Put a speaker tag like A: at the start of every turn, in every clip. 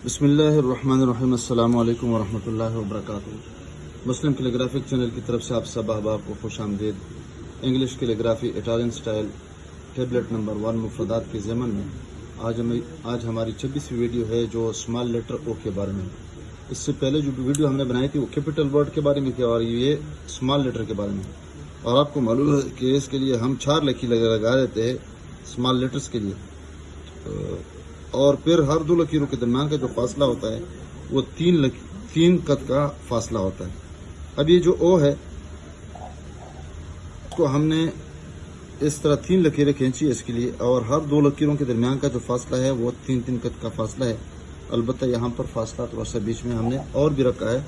A: बिस्मिल्लाहिर्रहमानिर्रहीम। अस्सलामु अलैकुम वरहमतुल्लाहि वबरकातुहू। मुस्लिम कैलीग्राफिक चैनल की तरफ से आप सब अहबाब को खुश आमदीद। English calligraphy Italian style tablet number 1 मुफरदात के ज़मन में आज हमारी 26वीं वीडियो है जो स्मॉल लेटर ओ के बारे में। इससे पहले जो वीडियो हमने बनाई थी वो कैपिटल वर्ड के बारे में थी और ये स्मॉल लेटर के बारे में। और आपको मालूम है कि इसके लिए हम 4 लकीर लगा देते हैं स्मॉल लेटर्स के लिए, और फिर हर 2 लकीरों के दरमियान का जो फासला होता है वो 3 कद का फासला होता है। अब ये जो ओ है उसको हमने इस तरह 3 लकीरें खींची है इसके लिए, और हर 2 लकीरों के दरमियान का जो फासला है वो 3 कद का फासला है। अलबत्ता यहाँ पर फासला थोड़ा सा बीच में हमने और भी रखा है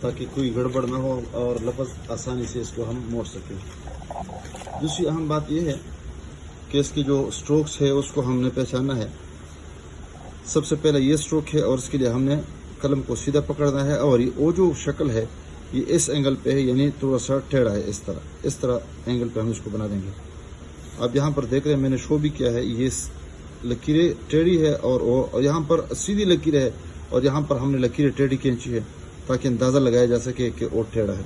A: ताकि कोई गड़बड़ ना हो और लफ्ज़ आसानी से इसको हम मोड़ सकें। दूसरी अहम बात यह है कि इसकी जो स्ट्रोक्स है उसको हमने पहचाना है। सबसे पहले ये स्ट्रोक है और इसके लिए हमने कलम को सीधा पकड़ना है, और ये ओ जो शक्ल है ये इस एंगल पे है, यानी थोड़ा सा टेढ़ा है। इस तरह एंगल पे हम इसको बना देंगे। अब यहाँ पर देख रहे हैं मैंने शो भी किया है, ये लकीरें टेढ़ी है और यहाँ पर सीधी लकीर है, और यहाँ पर हमने लकीरें टेढ़ी खींची है ताकि अंदाज़ा लगाया जा सके कि ओ टेढ़ा है।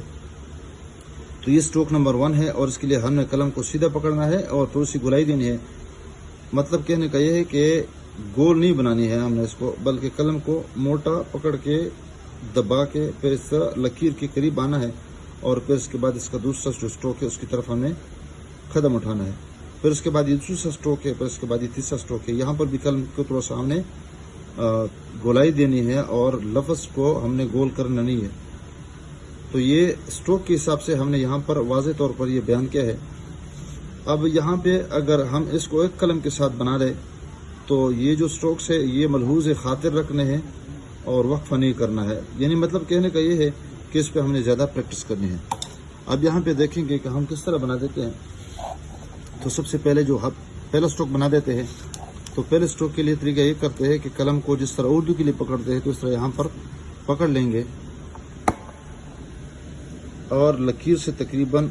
A: तो ये स्ट्रोक नंबर 1 है और इसके लिए हमने कलम को सीधा पकड़ना है और थोड़ी सी गुलाई देनी है। मतलब कहने का यह है कि गोल नहीं बनानी है हमने इसको, बल्कि कलम को मोटा पकड़ के दबा के फिर इस तरह लकीर के करीब आना है, और फिर इसके बाद इसका दूसरा जो स्ट्रोक है उसकी तरफ हमें कदम उठाना है। फिर उसके बाद ये दूसरा स्ट्रोक है, फिर उसके बाद ये तीसरा स्ट्रोक है। यहाँ पर भी कलम को थोड़ा सा हमने गोलाई देनी है और लफ्ज़ को हमने गोल करना नहीं है। तो ये स्ट्रोक के हिसाब से हमने यहाँ पर वाज़ेह तौर पर यह बयान किया है। अब यहाँ पे अगर हम इसको एक कलम के साथ बना रहे तो ये जो स्ट्रोक्स है ये मलहूज़ खातिर रखने हैं और वक्फा नहीं करना है। यानी मतलब कहने का ये है कि इस पे हमने ज़्यादा प्रैक्टिस करनी है। अब यहाँ पे देखेंगे कि हम किस तरह बना देते हैं। तो सबसे पहले जो हम पहला स्ट्रोक बना देते हैं, तो पहले स्ट्रोक के लिए तरीका ये करते हैं कि कलम को जिस तरह उर्दू के लिए पकड़ते हैं तो इस तरह यहाँ पर पकड़ लेंगे और लकीर से तकरीबन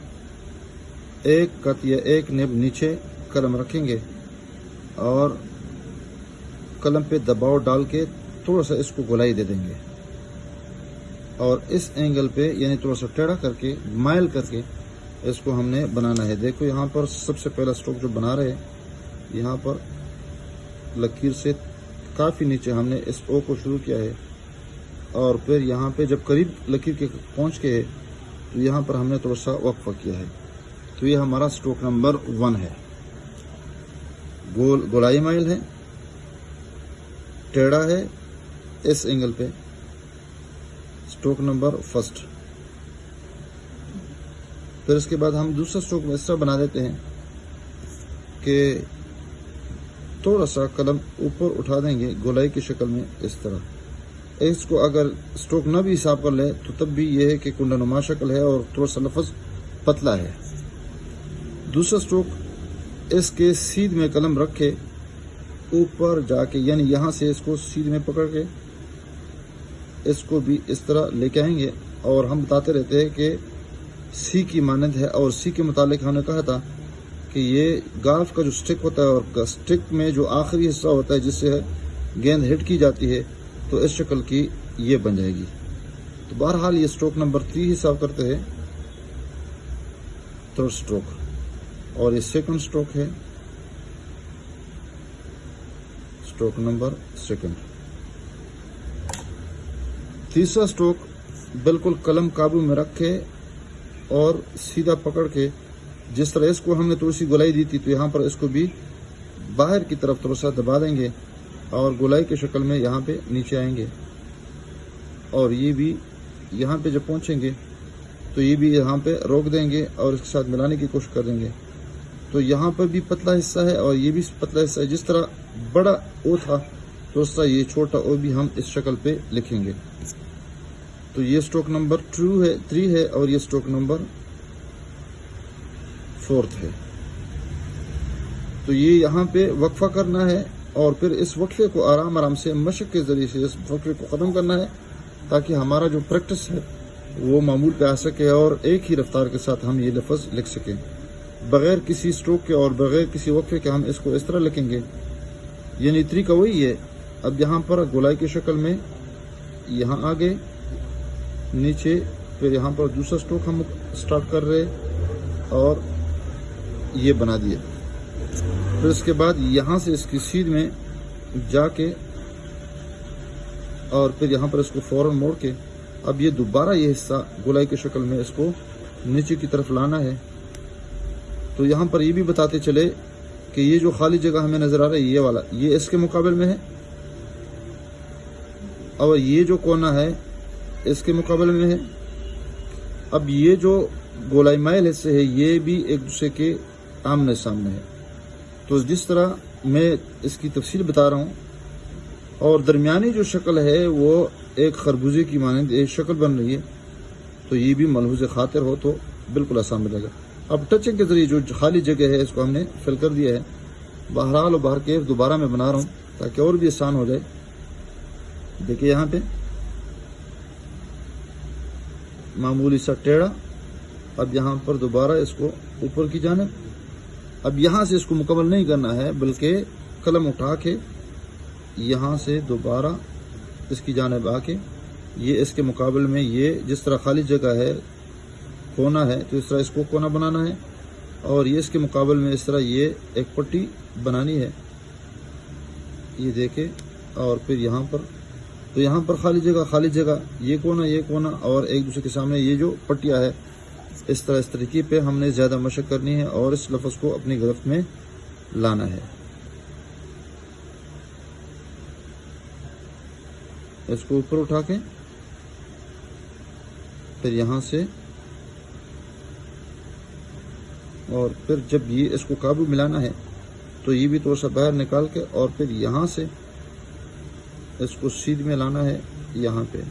A: 1 कत या 1 निब नीचे कलम रखेंगे और कलम पे दबाव डाल के थोड़ा सा इसको गोलाई दे देंगे, और इस एंगल पे यानी थोड़ा सा टेढ़ा करके माइल करके इसको हमने बनाना है। देखो यहाँ पर सबसे पहला स्ट्रोक जो बना रहे हैं, यहाँ पर लकीर से काफ़ी नीचे हमने इस ओ को शुरू किया है, और फिर यहाँ पे जब करीब लकीर के पहुँच के तो यहाँ पर हमने थोड़ा सा वक्फा किया है। तो ये हमारा स्ट्रोक नंबर 1 है। गोलाई माइल है, टेढ़ा है इस एंगल पे, स्ट्रोक नंबर 1। फिर इसके बाद हम दूसरा स्ट्रोक में इस तरह बना देते हैं कि थोड़ा सा कलम ऊपर उठा देंगे गोलाई की शक्ल में इस तरह। इसको अगर स्ट्रोक न भी हिसाब कर ले तो तब भी ये है कि कुंडनुमा शक्ल है और थोड़ा सा लफ्ज़ पतला है। दूसरा स्ट्रोक इसके सीध में कलम रखे ऊपर जाके, यानी यहाँ से इसको सीध में पकड़ के इसको भी इस तरह लेके आएंगे। और हम बताते रहते हैं कि सी की मानद है, और सी के मुतालिक हमने कहा था कि ये गाल्फ का जो स्टिक होता है और स्टिक में जो आखिरी हिस्सा होता है जिससे गेंद हिट की जाती है, तो इस शक्ल की ये बन जाएगी। तो बहरहाल ये स्ट्रोक नंबर 3 हिसाब करते हैं, थर्ड स्ट्रोक, और ये सेकंड स्ट्रोक है, स्ट्रोक नंबर 2। तीसरा स्ट्रोक बिल्कुल कलम काबू में रखे और सीधा पकड़ के, जिस तरह इसको हमने थोड़ी सी गोलाई दी थी तो यहाँ पर इसको भी बाहर की तरफ थोड़ा सा दबा देंगे और गोलाई की शक्ल में यहाँ पे नीचे आएंगे, और ये भी यहाँ पे जब पहुँचेंगे तो ये भी यहाँ पे रोक देंगे और इसके साथ मिलाने की कोशिश करेंगे। तो यहाँ पर भी पतला हिस्सा है और ये भी पतला हिस्सा है। जिस तरह बड़ा ओ था तो उस तरह ये छोटा ओ भी हम इस शक्ल पे लिखेंगे। तो ये स्ट्रोक नंबर 3 है और ये स्ट्रोक नंबर 4 है। तो ये यहाँ पे वक्फा करना है और फिर इस वक्फे को आराम आराम से मशक के ज़रिए से इस वक्फे को ख़त्म करना है ताकि हमारा जो प्रैक्टिस है वो मामूल पे आ सके और एक ही रफ्तार के साथ हम ये लफ्ज़ लिख सकें। बग़ैर किसी स्ट्रोक के और बग़ैर किसी वक्फे के हम इसको इस तरह लिखेंगे। यानी तरीका वही है اب یہاں پر گولائی کی شکل میں یہاں آگے نیچے، پھر یہاں پر دوسرا سٹروک ہم سٹارٹ کر رہے اور یہ بنا دیا. پھر اس کے بعد یہاں سے اس کی سیدھ میں جا کے اور پھر یہاں پر اس کو فوراً موڑ کے اب یہ دوبارہ یہ حصہ گولائی کی شکل میں اس کو نیچے کی طرف لانا ہے. تو یہاں پر یہ بھی بتاتے چلے کہ یہ جو خالی جگہ ہمیں نظر آ رہا ہے یہ والا، یہ اس کے مقابل میں ہے، اور یہ جو کونا ہے اس کے مقابل میں ہے. اب یہ جو گولائی مائل حصے ہے یہ بھی ایک دوسرے کے آمنے سامنے ہے. تو جس طرح میں اس کی تفصیل بتا رہا ہوں، اور درمیانی جو شکل ہے وہ ایک خربوزے کی مانند ایک شکل بن رہی ہے، تو یہ بھی ملحوظ خاطر ہو تو بالکل آسان ملے گا. اب ٹچنگ کے ذریعے جو خالی جگہ ہے اس کو ہم نے فل کر دیا ہے. بہرحال و بہر کیف دوبارہ میں بنا رہا ہوں تاکہ اور بھی آسان ہو جائے. دیکھیے یہاں پہ معمولی سا ٹیڑھا. اب یہاں پر دوبارہ اس کو اوپر کی جانب، اب یہاں سے اس کو مکمل نہیں کرنا ہے بلکہ قلم اٹھا کے یہاں سے دوبارہ اس کی جانب آ کے یہ اس کے مقابل میں یہ جس طرح خالی جگہ ہے کونا ہے تو اس طرح اس کو کونا بنانا ہے، اور یہ اس کے مقابل میں اس طرح یہ ایک پٹی بنانی ہے. یہ دیکھیں، اور پھر یہاں پر تو یہاں پر خالی جگہ یہ کونا اور ایک دوسرے کے سامنے یہ جو پٹیاں ہے اس طریقے پہ ہم نے زیادہ مشق کرنی ہے اور اس لفظ کو اپنی گرفت میں لانا ہے. اس کو اوپر اٹھا کے پھر یہاں سے، اور پھر جب یہ اس کو قابو ملانا ہے تو یہ بھی تھوڑا سا باہر نکال کے اور پھر یہاں سے اس کو سیدھ میں لانا ہے یہاں پہ.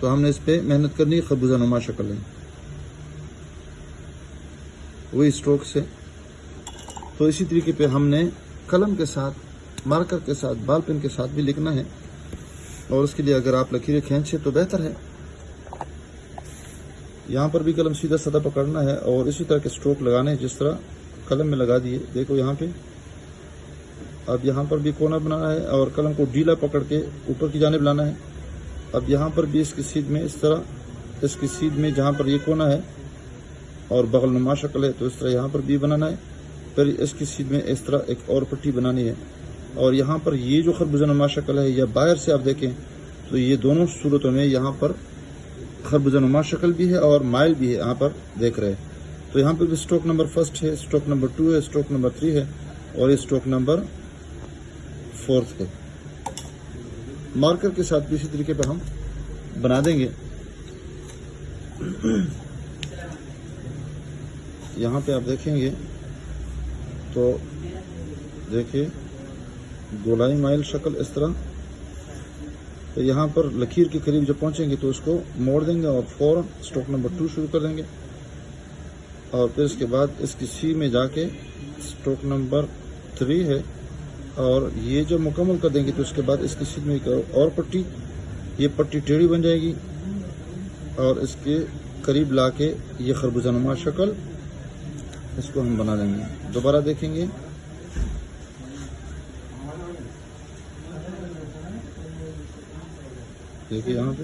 A: تو ہم نے اس پہ محنت کرنی ہے خربوزہ نما شکل ہے وہی اسٹروک سے. تو اسی طریقے پہ ہم نے قلم کے ساتھ، مارکر کے ساتھ، بال پین کے ساتھ بھی لکھنا ہے، اور اس کے لیے اگر آپ لکیریں کھینچیں تو بہتر ہے. یہاں پر بھی قلم سیدھا سطح پکڑنا ہے اور اسی طرح کے اسٹروک لگانے ہیں جس طرح قلم میں لگا دیے. دیکھو یہاں پہ اب یہاں پر بھی کونا بنانا ہے اور قلم کو ڈھیلا پکڑ کے اوپر کی جانب لانا ہے. اب یہاں پر بھی اس کی سیدھ میں اس طرح، اس کی سیدھ میں جہاں پر یہ کونا ہے اور بغل نما شکل ہے تو اس طرح یہاں پر بھی بنانا ہے. پھر اس کی سیدھ میں اس طرح ایک اور پٹی بنانی ہے، اور یہاں پر یہ جو خربوزہ نما شکل ہے یا باہر سے آپ دیکھیں تو یہ دونوں صورتوں میں یہاں پر خربوزہ نما شکل بھی ہے اور مائل بھی ہے، یہاں پر دیکھ رہے ہیں. تو یہاں پر بھی اسٹروک نمبر 1 ہے، اسٹروک نمبر 2 ہے، اسٹروک نمبر 3 ہے اور اسٹروک نمبر 4 ہے. مارکر کے ساتھ بھی اسی طریقے پہ ہم بنا دیں گے. یہاں پہ آپ دیکھیں گے تو دیکھیں گولائی مائل شکل اس طرح. تو یہاں پر لکیر کے قریب جب پہنچیں گے تو اس کو موڑ دیں گے اور فوراً اسٹروک نمبر 2 شروع کر دیں گے، اور پھر اس کے بعد اس کی سی میں جا کے اسٹروک نمبر 3 ہے، اور یہ جب مکمل کر دیں گے تو اس کے بعد اس کی سی میں ایک اور پٹی، یہ پٹی ٹیڑھی بن جائے گی اور اس کے قریب لا کے یہ خربوزہ نما شکل اس کو ہم بنا دیں گے. دوبارہ دیکھیں گے دیکھیے یہاں پہ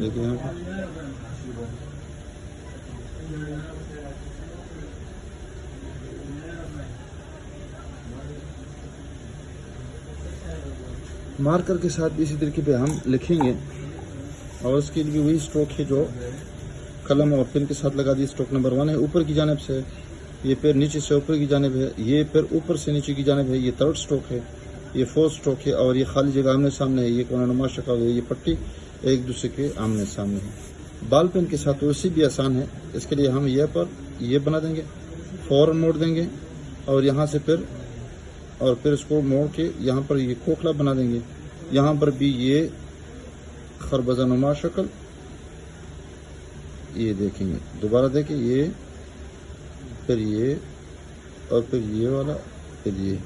A: دیکھیے یہاں پہ مارکر کے ساتھ بھی اسی طریقے پہ ہم لکھیں گے، اور اس کے لیے وہی اسٹروک ہے جو قلم اور پین کے ساتھ لگا دی. اسٹروک نمبر 1 ہے، اوپر کی جانب سے، یہ پیر نیچے سے اوپر کی جانب ہے، یہ پیر اوپر سے نیچے کی جانب ہے، یہ 3rd اسٹروک ہے، یہ 4th اسٹروک ہے، اور یہ خالی جگہ آمنے سامنے ہے، یہ کونا نما شکل ہے، یہ پٹی ایک دوسرے کے آمنے سامنے ہے. بال پین کے ساتھ تو اسی بھی آسان ہے. اس کے لیے ہم یہ پر یہ بنا دیں گے، فوراً موڑ دیں گے اور یہاں سے پھر اس کو موڑ کے یہاں پر یہ کھوکھلا بنا دیں گے. یہاں پر بھی یہ خربوزہ نما شکل یہ دیکھیں گے. دوبارہ دیکھیں، یہ پھر یہ اور پھر یہ والا پھر یہ،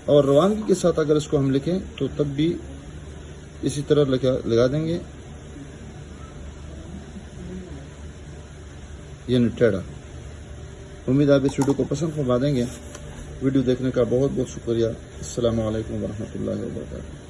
A: اور روانگی کے ساتھ اگر اس کو ہم لکھیں تو تب بھی اسی طرح لگا دیں گے. यानी टेढ़ा। उम्मीद आप इस वीडियो को पसंद फरमा देंगे। वीडियो देखने का बहुत बहुत शुक्रिया। अस्सलामु अलैकुम वरहमतुल्लाहि वबरकातुहू।